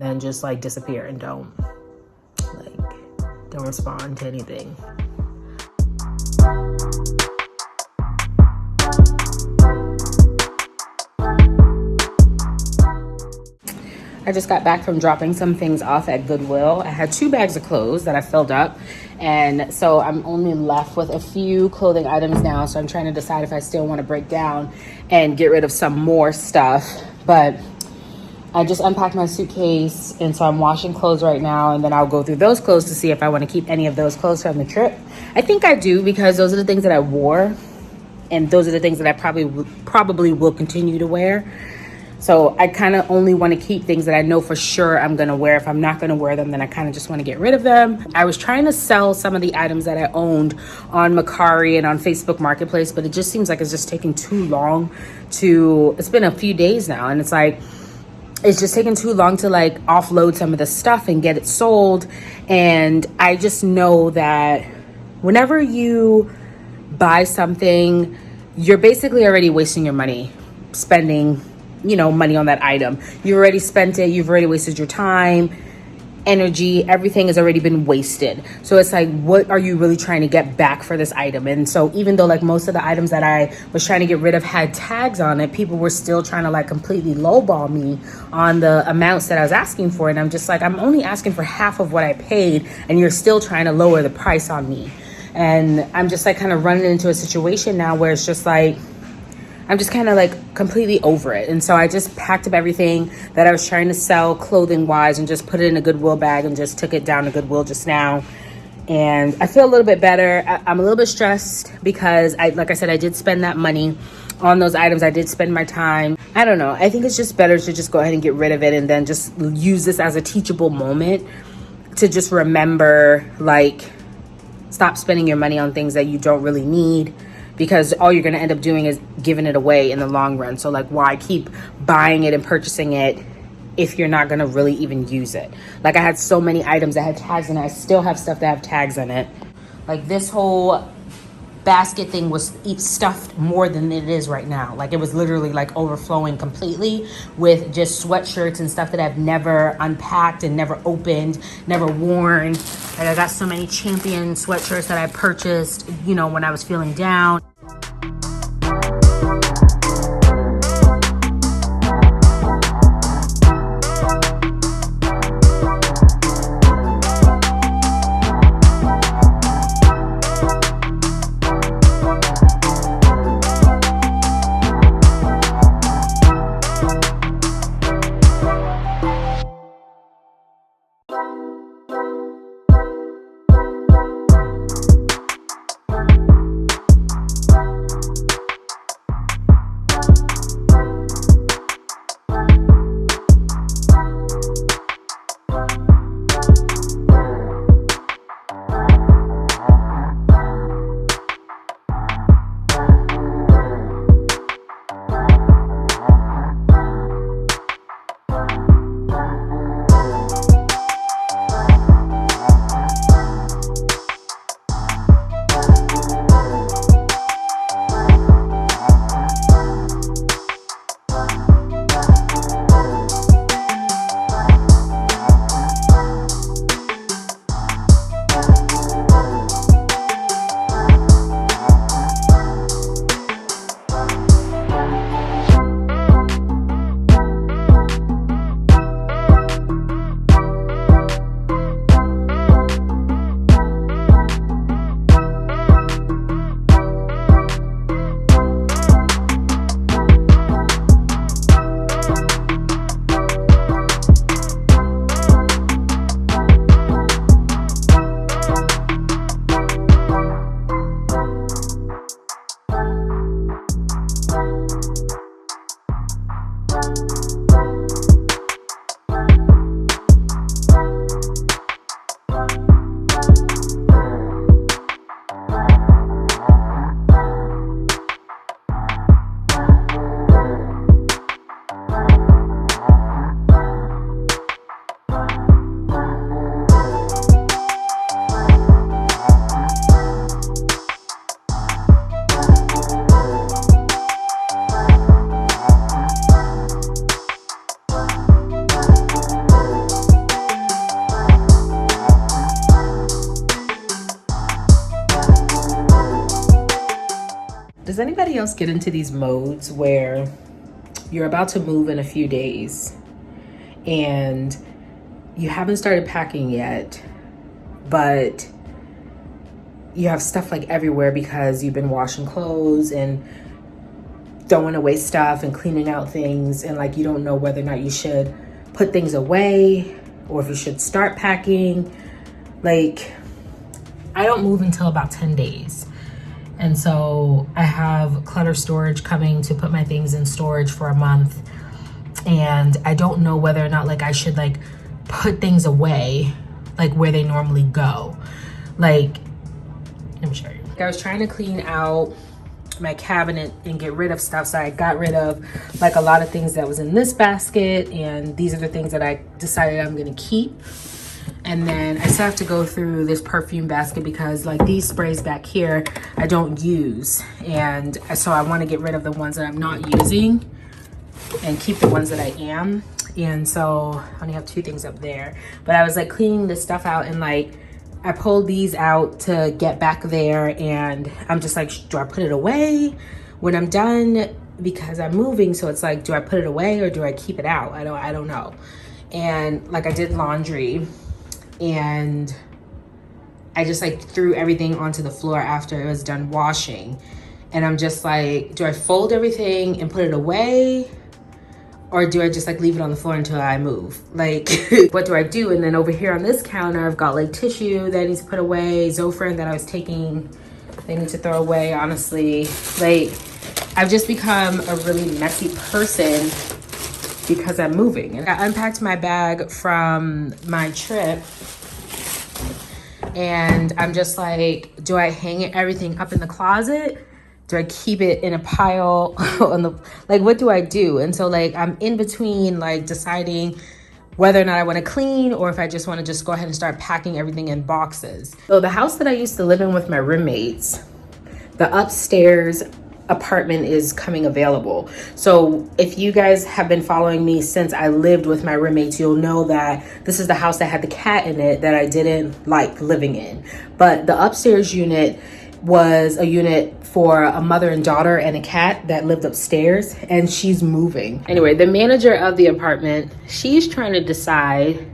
then just like disappear and don't respond to anything. I just got back from dropping some things off at Goodwill. I had 2 bags of clothes that I filled up, and so I'm only left with a few clothing items now. So I'm trying to decide if I still want to break down and get rid of some more stuff. But I just unpacked my suitcase, and so I'm washing clothes right now, and then I'll go through those clothes to see if I want to keep any of those clothes from the trip. I think I do, because those are the things that I wore, and those are the things that I probably will continue to wear. So I kind of only want to keep things that I know for sure I'm going to wear. If I'm not going to wear them, then I kind of just want to get rid of them. I was trying to sell some of the items that I owned on Mercari and on Facebook Marketplace, but it just seems like it's just taking too long it's been a few days now, and it's like, it's just taking too long to like offload some of the stuff and get it sold. And I just know that whenever you buy something, you're basically already wasting your money, spending, money on that item. You already spent it. You've already wasted your time, energy, everything has already been wasted. So it's like, what are you really trying to get back for this item? And so even though like most of the items that I was trying to get rid of had tags on it, people were still trying to like completely lowball me on the amounts that I was asking for. And I'm just like, I'm only asking for half of what I paid, and you're still trying to lower the price on me. And I'm just like kind of running into a situation now where it's just like, I'm just kind of like completely over it. And so I just packed up everything that I was trying to sell clothing wise and just put it in a Goodwill bag and just took it down to Goodwill just now. And I feel a little bit better. I'm a little bit stressed because like I said, I did spend that money on those items. I did spend my time. I don't know. I think it's just better to just go ahead and get rid of it, and then just use this as a teachable moment to just remember, like, stop spending your money on things that you don't really need, because all you're going to end up doing is giving it away in the long run. So like, why keep buying it and purchasing it if you're not going to really even use it? Like, I had so many items that had tags, and I still have stuff that have tags in it. Like, this whole basket thing was stuffed more than it is right now. Like, it was literally like overflowing completely with just sweatshirts and stuff that I've never unpacked and never opened, never worn. Like, I got so many Champion sweatshirts that I purchased, when I was feeling down. does anybody else get into these modes where you're about to move in a few days and you haven't started packing yet, but you have stuff like everywhere because you've been washing clothes and throwing away stuff and cleaning out things, and like you don't know whether or not you should put things away or if you should start packing. Like, I don't move until about 10 days. And so I have clutter storage coming to put my things in storage for a month. And I don't know whether or not like I should like put things away like where they normally go. Like, let me show you. I was trying to clean out my cabinet and get rid of stuff. So I got rid of like a lot of things that was in this basket. And these are the things that I decided I'm gonna keep. And then I still have to go through this perfume basket because like these sprays back here, I don't use. And so I want to get rid of the ones that I'm not using and keep the ones that I am. And so I only have 2 things up there. But I was like cleaning this stuff out and like I pulled these out to get back there. And I'm just like, do I put it away when I'm done? Because I'm moving. So it's like, do I put it away or do I keep it out? I don't know. And like I did laundry. And I just like threw everything onto the floor after it was done washing. And I'm just like, do I fold everything and put it away? Or do I just like leave it on the floor until I move? Like, what do I do? And then over here on this counter, I've got like tissue that needs to put away, Zofran that I was taking, they need to throw away, honestly. Like, I've just become a really messy person because I'm moving. And I unpacked my bag from my trip and I'm just like, do I hang everything up in the closet? Do I keep it in a pile on the, like, what do I do? And so like, I'm in between like deciding whether or not I want to clean or if I just want to just go ahead and start packing everything in boxes. So the house that I used to live in with my roommates, the upstairs apartment is coming available. So if you guys have been following me since I lived with my roommates, you'll know that this is the house that had the cat in it that I didn't like living in. But the upstairs unit was a unit for a mother and daughter and a cat that lived upstairs, and she's moving. Anyway, the manager of the apartment, she's trying to decide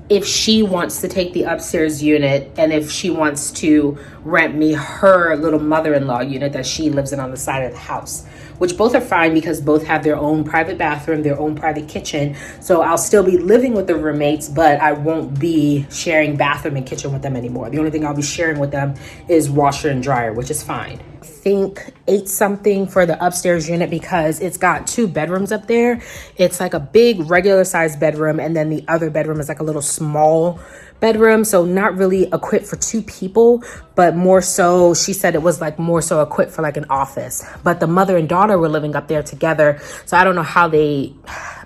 if she wants to take the upstairs unit and if she wants to rent me her little mother-in-law unit that she lives in on the side of the house, which both are fine because both have their own private bathroom, their own private kitchen. So I'll still be living with the roommates, but I won't be sharing bathroom and kitchen with them anymore. The only thing I'll be sharing with them is washer and dryer, which is fine. I think 8 something for the upstairs unit because it's got 2 bedrooms up there. It's like a big regular sized bedroom, and then the other bedroom is like a little small bedroom, so not really equipped for 2 people, but more so, she said it was like more so equipped for like an office. But the mother and daughter were living up there together, so I don't know how they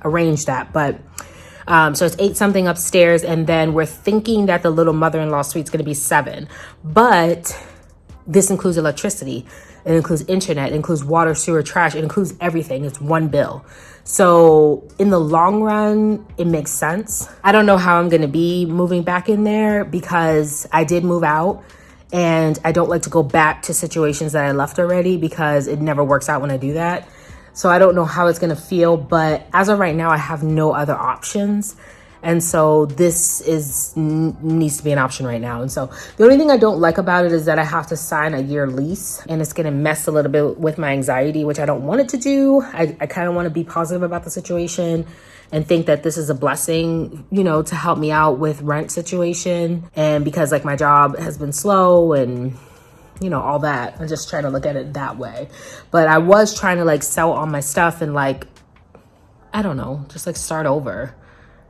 arranged that, but so it's 8 something upstairs, and then we're thinking that the little mother-in-law suite's gonna be 7, but this includes electricity, it includes internet, it includes water, sewer, trash, it includes everything. It's one bill. So in the long run, it makes sense. I don't know how I'm gonna be moving back in there because I did move out and I don't like to go back to situations that I left already because it never works out when I do that. So I don't know how it's gonna feel, but as of right now, I have no other options. And so this needs to be an option right now. And so the only thing I don't like about it is that I have to sign a year lease, and it's gonna mess a little bit with my anxiety, which I don't want it to do. I kind of want to be positive about the situation and think that this is a blessing, you know, to help me out with rent situation. And because like my job has been slow and, you know, all that, I'm just trying to look at it that way. But I was trying to like sell all my stuff and like, I don't know, just like start over.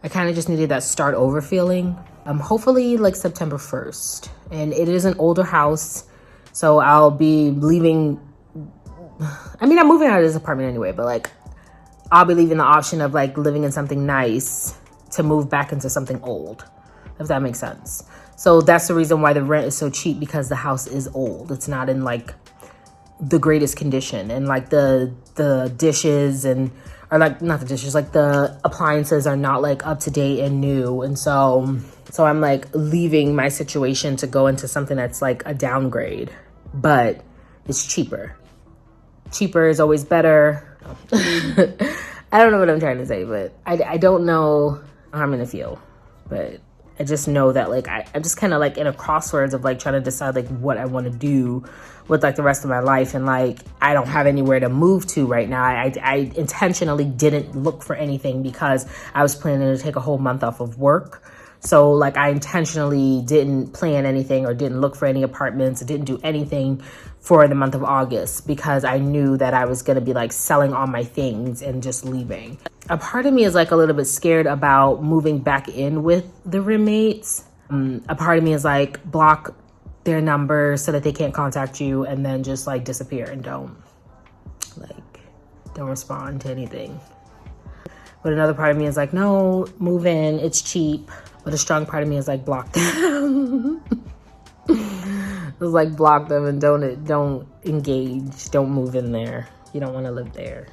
I kind of just needed that start over feeling. Hopefully like September 1st. And it is an older house, so I'll be leaving. I mean, I'm moving out of this apartment anyway, but like I'll be leaving the option of like living in something nice to move back into something old, if that makes sense. So that's the reason why the rent is so cheap, because the house is old. It's not in like the greatest condition, and like the dishes and, or like not the dishes, like the appliances are not like up to date and new. And so I'm like leaving my situation to go into something that's like a downgrade, but it's cheaper. cheaper is always better. I don't know what I'm trying to say, but I don't know how I'm gonna feel, but I just know that like I'm just kind of like in a crossroads of like trying to decide like what I want to do with like the rest of my life, and like I don't have anywhere to move to right now. I intentionally didn't look for anything because I was planning to take a whole month off of work. So like I intentionally didn't plan anything or didn't look for any apartments, didn't do anything for the month of August because I knew that I was going to be like selling all my things and just leaving. A part of me is like a little bit scared about moving back in with the roommates. A part of me is like block their number so that they can't contact you and then just like disappear and don't respond to anything. But another part of me is like, no, move in, it's cheap. But a strong part of me is like, block them. It's like block them and don't engage, don't move in there. You don't want to live there.